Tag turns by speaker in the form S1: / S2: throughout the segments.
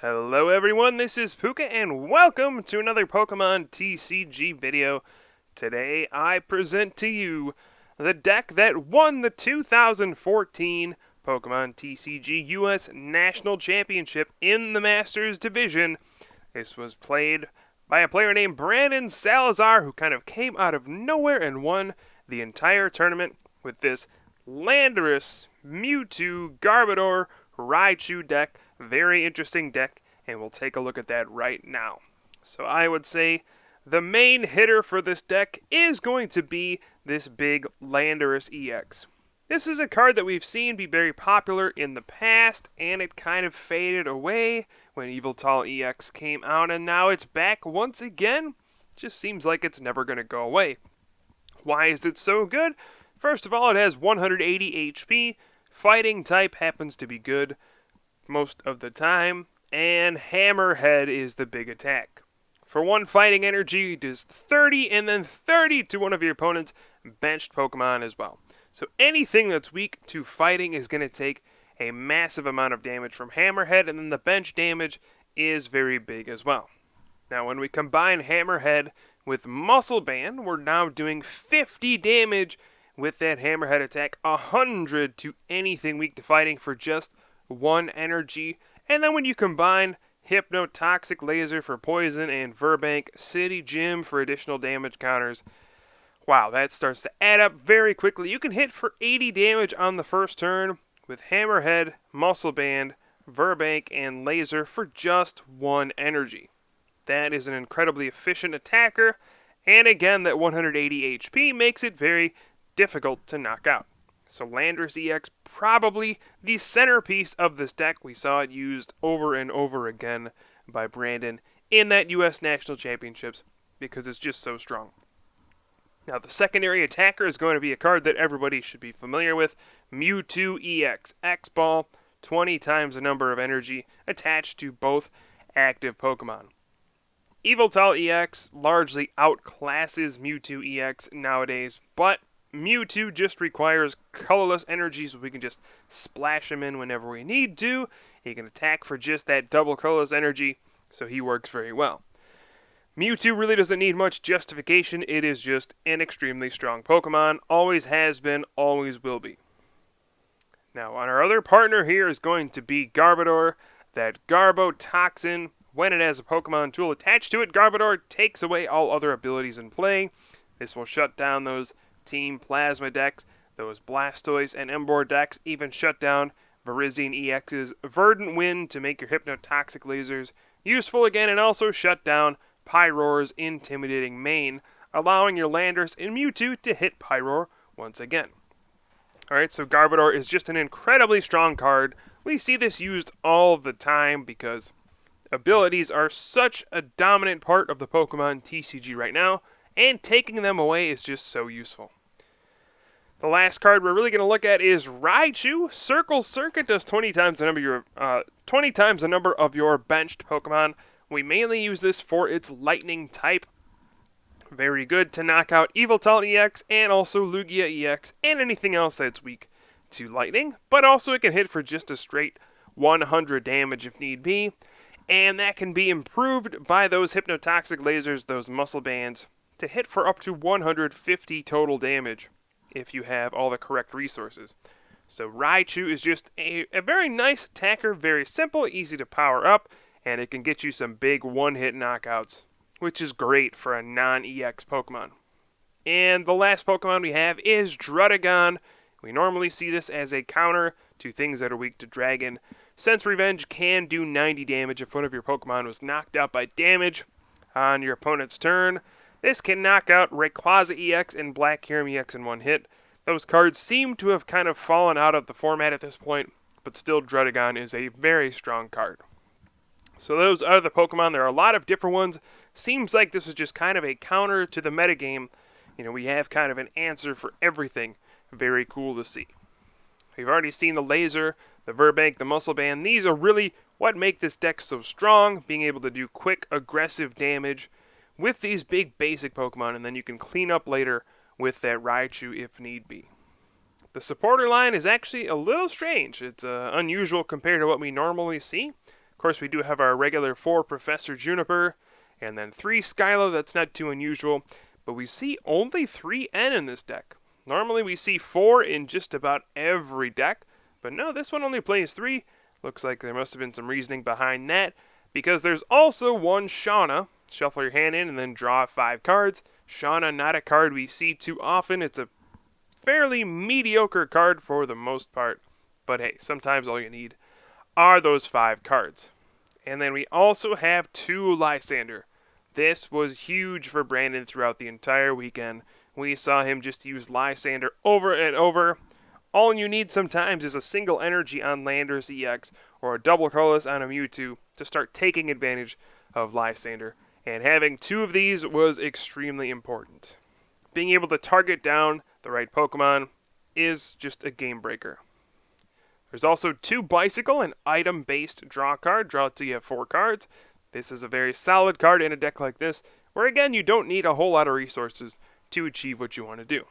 S1: Hello everyone, this is Pooka and welcome to another Pokemon TCG video. Today I present to you the deck that won the 2014 Pokemon TCG US National Championship in the Masters Division. This was played by a player named Brandon Salazar, who kind of came out of nowhere and won the entire tournament with this Landorus, Mewtwo, Garbodor, Raichu deck. Very interesting deck, and we'll take a look at that right now. So I would say the main hitter for this deck is going to be this big Landorus EX. This is a card that we've seen be very popular in the past, and it kind of faded away when Yveltal EX came out, and now it's back once again. Just seems like it's never going to go away. Why is it so good? First of all, it has 180 HP. Fighting type happens to be good most of the time, and Hammerhead is the big attack. For one fighting energy, it does 30 and then 30 to one of your opponent's benched Pokemon as well. So anything that's weak to fighting is going to take a massive amount of damage from Hammerhead, and then the bench damage is very big as well. Now when we combine Hammerhead with Muscle Band, we're now doing 50 damage with that Hammerhead attack, 100 to anything weak to fighting for just 1 energy. And then when you combine Hypnotoxic Laser for poison and Verbank City Gym for additional damage counters, wow, that starts to add up very quickly. You can hit for 80 damage on the first turn with Hammerhead, Muscle Band, Verbank, and Laser for just 1 energy. That is an incredibly efficient attacker, and again, that 180 HP makes it very difficult to knock out. So Landorus EX, probably the centerpiece of this deck. We saw it used over and over again by Brandon in that US National Championships because it's just so strong. Now the secondary attacker is going to be a card that everybody should be familiar with, Mewtwo EX. X-Ball, 20 times the number of energy attached to both active Pokemon. Yveltal EX largely outclasses Mewtwo EX nowadays, but Mewtwo just requires colorless energy, so we can just splash him in whenever we need to. He can attack for just that double colorless energy, so he works very well. Mewtwo really doesn't need much justification. It is just an extremely strong Pokemon. Always has been, always will be. Now, on our other partner here is going to be Garbodor. That Garbotoxin, when it has a Pokemon tool attached to it, Garbodor takes away all other abilities in play. This will shut down those Team Plasma decks, those Blastoise and Emboar decks, even shut down Virizion EX's Verdant Wind to make your Hypnotoxic Lasers useful again, and also shut down Pyroar's Intimidating Mane, allowing your Landorus and Mewtwo to hit Pyroar once again. Alright, so Garbodor is just an incredibly strong card. We see this used all the time because abilities are such a dominant part of the Pokemon TCG right now, and taking them away is just so useful. The last card we're really going to look at is Raichu. Circle Circuit does 20 times the number of your benched Pokemon. We mainly use this for its Lightning type. Very good to knock out Yveltal EX and also Lugia EX and anything else that's weak to Lightning. But also it can hit for just a straight 100 damage if need be. And that can be improved by those Hypnotoxic Lasers, those Muscle Bands, to hit for up to 150 total damage if you have all the correct resources. So Raichu is just a very nice attacker, very simple, easy to power up, and it can get you some big one-hit knockouts, which is great for a non-EX Pokemon. And the last Pokemon we have is Druddigon. We normally see this as a counter to things that are weak to Dragon. Sense Revenge can do 90 damage if one of your Pokemon was knocked out by damage on your opponent's turn. This can knock out Rayquaza EX and Black Kyurem EX in one hit. Those cards seem to have kind of fallen out of the format at this point, but still Druddigon is a very strong card. So those are the Pokemon. There are a lot of different ones. Seems like this is just kind of a counter to the metagame. You know, we have kind of an answer for everything. Very cool to see. We've already seen the Laser, the Verbank, the Muscle Band. These are really what make this deck so strong, being able to do quick, aggressive damage with these big basic Pokemon, and then you can clean up later with that Raichu if need be. The supporter line is actually a little strange. It's unusual compared to what we normally see. Of course, we do have our regular 4 Professor Juniper, and then 3 Skylo. That's not too unusual, but we see only 3 N in this deck. Normally we see 4 in just about every deck, but no, this one only plays 3. Looks like there must have been some reasoning behind that, because there's also 1 Shauna. Shuffle your hand in and then draw 5 cards. Shauna, not a card we see too often. It's a fairly mediocre card for the most part, but hey, sometimes all you need are those 5 cards. And then we also have 2 Lysander. This was huge for Brandon throughout the entire weekend. We saw him just use Lysander over and over. All you need sometimes is a single energy on Landorus EX or a double colorless on a Mewtwo to start taking advantage of Lysander. And having 2 of these was extremely important. Being able to target down the right Pokemon is just a game breaker. There's also 2 Bicycle, an item-based draw card. Draw till you have 4 cards. This is a very solid card in a deck like this, where again, you don't need a whole lot of resources to achieve what you want to do.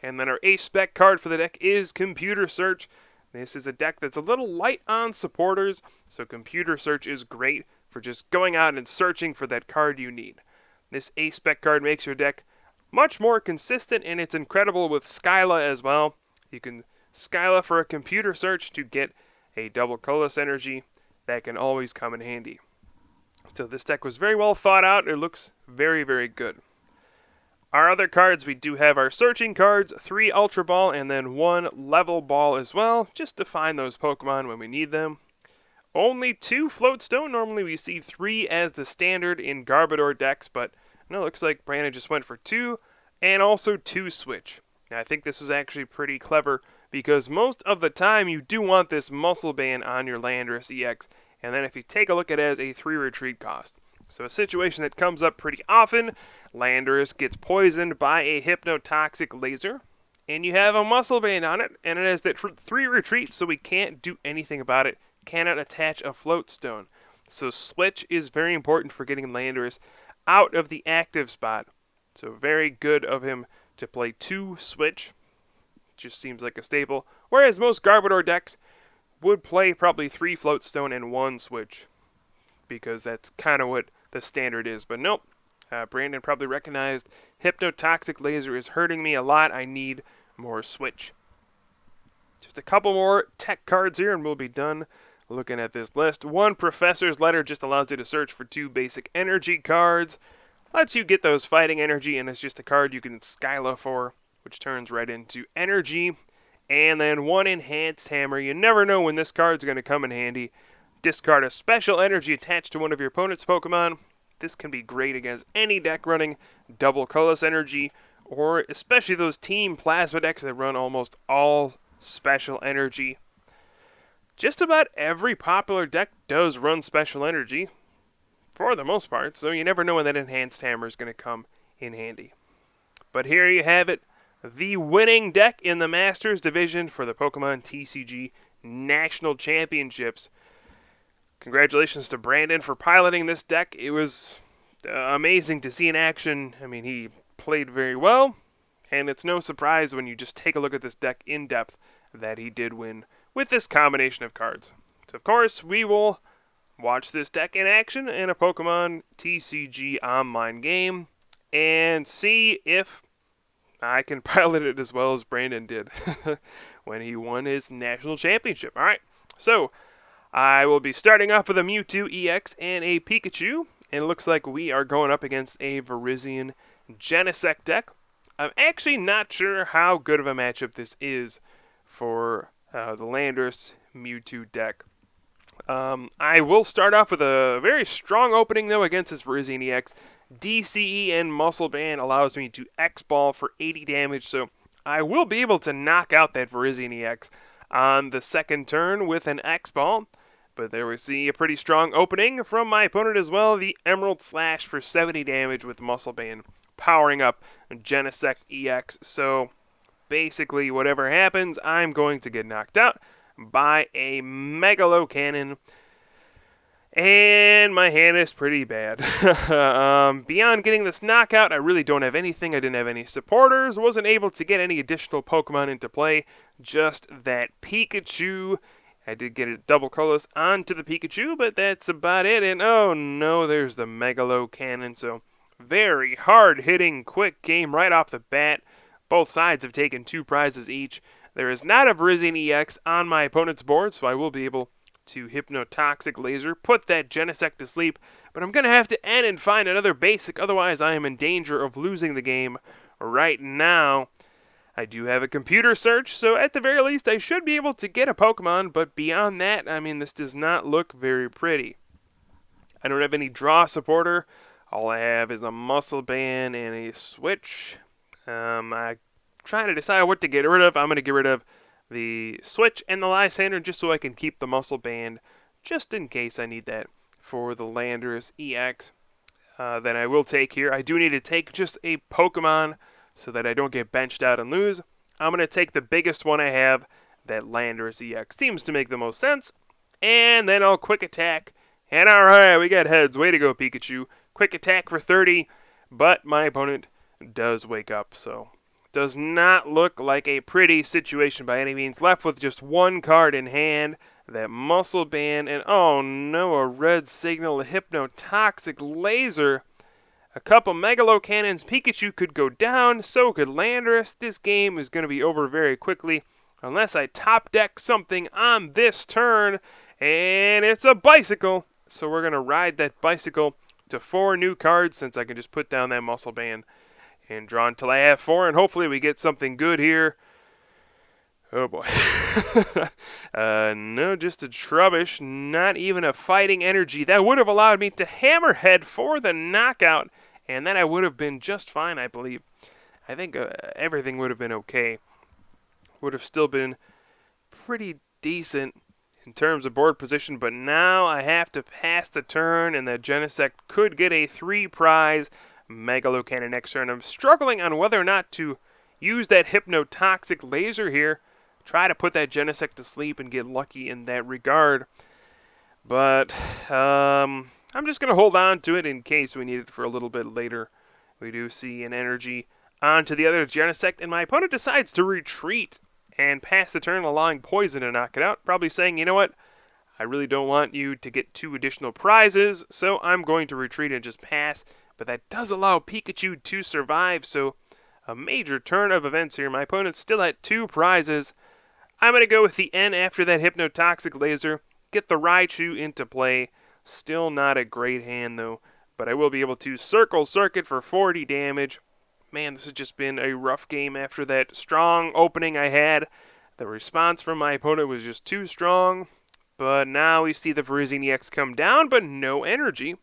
S1: And then our A-Spec card for the deck is Computer Search. This is a deck that's a little light on supporters, so Computer Search is great for just going out and searching for that card you need. This A-Spec card makes your deck much more consistent, and it's incredible with Skyla as well. You can Skyla for a Computer Search to get a double colorless energy that can always come in handy. So this deck was very well thought out. It looks very, very good. Our other cards, we do have our searching cards, 3 Ultra Ball, and then 1 Level Ball as well, just to find those Pokemon when we need them. Only 2 Floatstone. Normally we see 3 as the standard in Garbodor decks, but no, it looks like Brandon just went for 2, and also 2 Switch. Now, I think this was actually pretty clever, because most of the time you do want this Muscle Band on your Landorus EX, and then if you take a look at it as a 3 retreat cost. So a situation that comes up pretty often, Landorus gets poisoned by a Hypnotoxic Laser, and you have a Muscle Band on it, and it has that 3 retreat, so we can't do anything about it, cannot attach a Floatstone. So Switch is very important for getting Landorus out of the active spot. So very good of him to play 2 Switch. Just seems like a staple. Whereas most Garbodor decks would play probably 3 Floatstone and 1 Switch, because that's kind of what the standard is. But nope, Brandon probably recognized Hypnotoxic Laser is hurting me a lot. I need more Switch. Just a couple more tech cards here and we'll be done looking at this list. 1 Professor's Letter just allows you to search for 2 basic energy cards. Lets you get those fighting energy, and it's just a card you can Skyla for, which turns right into energy. And then 1 Enhanced Hammer. You never know when this card's going to come in handy. Discard a special energy attached to one of your opponent's Pokemon. This can be great against any deck running double colorless energy, or especially those team plasma decks that run almost all special energy. Just about every popular deck does run special energy, for the most part, so you never know when that Enhanced Hammer is going to come in handy. But here you have it, the winning deck in the Masters Division for the Pokemon TCG National Championships. Congratulations to Brandon for piloting this deck. It was amazing to see in action. I mean, he played very well, and it's no surprise when you just take a look at this deck in depth that he did win with this combination of cards. So, of course, we will watch this deck in action in a Pokemon TCG online game and see if I can pilot it as well as Brandon did when he won his national championship. Alright, so I will be starting off with a Mewtwo EX and a Pikachu, and it looks like we are going up against a Virizion Genesect deck. I'm actually not sure how good of a matchup this is for the Landorus Mewtwo deck. I will start off with a very strong opening, though, against this Virizion EX. DCE and Muscle Band allows me to X-Ball for 80 damage, so I will be able to knock out that Virizion EX on the second turn with an X-Ball. But there we see a pretty strong opening from my opponent as well. The Emerald Slash for 70 damage with Muscle Band, powering up Genesect EX. So basically, whatever happens, I'm going to get knocked out by a Megalo Cannon. And my hand is pretty bad. Beyond getting this knockout, I really don't have anything. I didn't have any supporters. Wasn't able to get any additional Pokemon into play. Just that Pikachu I did get a double colorless onto the Pikachu, but that's about it. And oh no, there's the Megalo Cannon. So very hard-hitting, quick game right off the bat. Both sides have taken 2 prizes each. There is not a Virizion EX on my opponent's board, so I will be able to Hypnotoxic Laser, put that Genesect to sleep, but I'm going to have to end and find another basic, otherwise I am in danger of losing the game right now. I do have a computer search, so at the very least I should be able to get a Pokemon, but beyond that, I mean, this does not look very pretty. I don't have any draw supporter. All I have is a Muscle Band and a Switch. I'm trying to decide what to get rid of. I'm going to get rid of the Switch and the Lysander just so I can keep the Muscle Band just in case I need that for the Landorus EX. Then I will take here. I do need to take just a Pokemon so that I don't get benched out and lose. I'm going to take the biggest one I have, that Landorus EX. Seems to make the most sense. And then I'll Quick Attack. And alright, we got heads. Way to go, Pikachu. Quick Attack for 30, but my opponent does wake up, so does not look like a pretty situation by any means. Left with just 1 card in hand, that Muscle Band, and oh no, a Red Signal, a Hypnotoxic Laser. A couple Megalo Cannons, Pikachu could go down, so could Landorus. This game is going to be over very quickly, unless I top deck something on this turn, and it's a Bicycle. So we're going to ride that Bicycle to 4 new cards, since I can just put down that Muscle Band and draw until I have 4, and hopefully we get something good here. Oh boy. No, just a Trubbish, not even a Fighting Energy. That would have allowed me to Hammerhead for the knockout, and then I would have been just fine, I believe. I think everything would have been okay. Would have still been pretty decent in terms of board position, but now I have to pass the turn, and the Genesect could get a 3 prize Megalo Cannon next turn. I'm struggling on whether or not to use that Hypnotoxic Laser here. Try to put that Genesect to sleep and get lucky in that regard. But I'm just going to hold on to it in case we need it for a little bit later. We do see an energy onto the other Genesect, and my opponent decides to retreat and pass the turn, allowing Poison to knock it out. Probably saying, you know what, I really don't want you to get 2 additional prizes, so I'm going to retreat and just pass. But that does allow Pikachu to survive, so a major turn of events here. My opponent's still at 2 prizes. I'm going to go with the N after that Hypnotoxic Laser. Get the Raichu into play. Still not a great hand, though. But I will be able to Circle Circuit for 40 damage. Man, this has just been a rough game after that strong opening I had. The response from my opponent was just too strong. But now we see the Virizion EX come down, but no energy.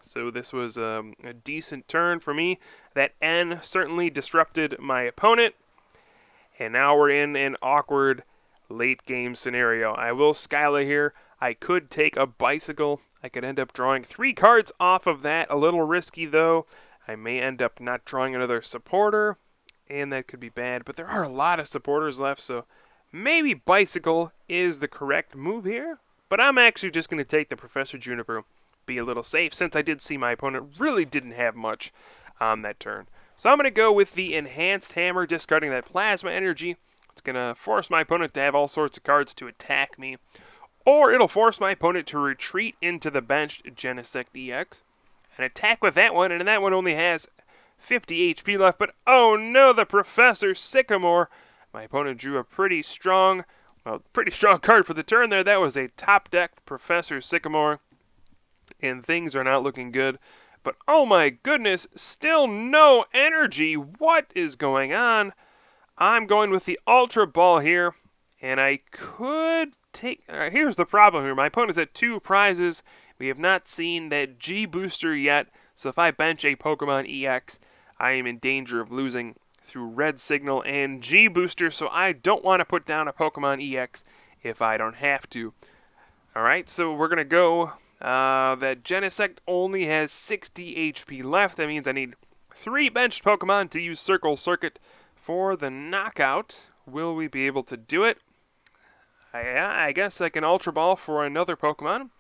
S1: So this was a decent turn for me. That N certainly disrupted my opponent. And now we're in an awkward late game scenario. I will Skyla here. I could take a Bicycle. I could end up drawing 3 cards off of that. A little risky though. I may end up not drawing another supporter, and that could be bad. But there are a lot of supporters left, so maybe Bicycle is the correct move here. But I'm actually just going to take the Professor Juniper. Be a little safe, since I did see my opponent really didn't have much on that turn. So I'm going to go with the Enhanced Hammer, discarding that Plasma Energy. It's going to force my opponent to have all sorts of cards to attack me. Or it'll force my opponent to retreat into the benched Genesect EX. And attack with that one, and that one only has 50 HP left. But oh no, the Professor Sycamore. My opponent drew a pretty strong card for the turn there. That was a top-decked Professor Sycamore. And things are not looking good. But oh my goodness, still no energy. What is going on? I'm going with the Ultra Ball here. And I could take... here's the problem here. My opponent's at 2 prizes. We have not seen that G Booster yet. So if I bench a Pokemon EX, I am in danger of losing through Red Signal and G Booster. So I don't want to put down a Pokemon EX if I don't have to. Alright, so we're going to go... that Genesect only has 60 HP left. That means I need 3 benched Pokemon to use Circle Circuit for the knockout. Will we be able to do it? I guess I can Ultra Ball for another Pokemon.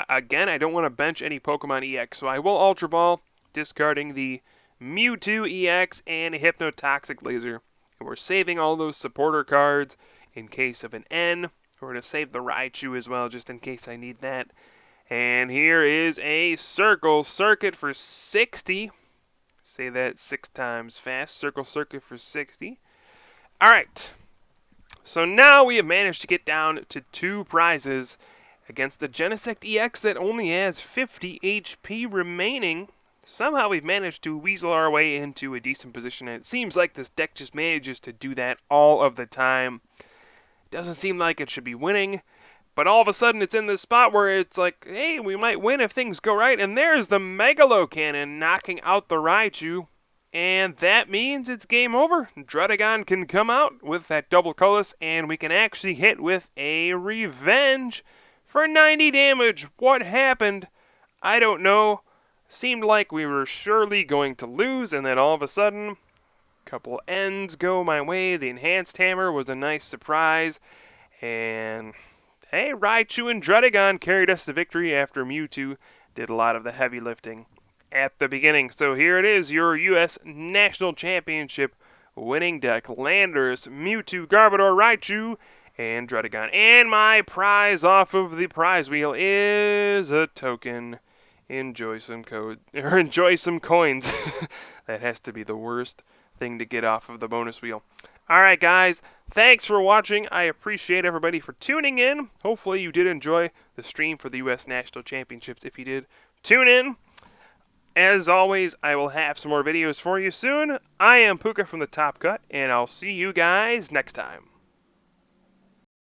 S1: Again, I don't want to bench any Pokemon EX, so I will Ultra Ball, discarding the Mewtwo EX and a Hypnotoxic Laser. And we're saving all those supporter cards in case of an N Or to save the Raichu as well, just in case I need that. And here is a Circle Circuit for 60. Say that 6 times fast. Circle Circuit for 60. Alright. So now we have managed to get down to 2 prizes against the Genesect EX that only has 50 HP remaining. Somehow we've managed to weasel our way into a decent position, and it seems like this deck just manages to do that all of the time. Doesn't seem like it should be winning, but all of a sudden it's in this spot where it's like, hey, we might win if things go right, and there's the Megalo Cannon knocking out the Raichu, and that means it's game over. Druddigon can come out with that double colorless, and we can actually hit with a Revenge for 90 damage. What happened? I don't know. Seemed like we were surely going to lose, and then all of a sudden, couple ends go my way. The Enhanced Hammer was a nice surprise. And, hey, Raichu and Druddigon carried us to victory after Mewtwo did a lot of the heavy lifting at the beginning. So here it is, your U.S. National Championship winning deck. Landorus, Mewtwo, Garbodor, Raichu, and Druddigon. And my prize off of the prize wheel is a token. Enjoy some coins. That has to be the worst thing to get off of the bonus wheel. Alright guys, thanks for watching. I appreciate everybody for tuning in. Hopefully you did enjoy the stream for the U.S. National Championships. If you did, tune in. As always, I will have some more videos for you soon. I am Pooka from the Top Cut, and I'll see you guys next time.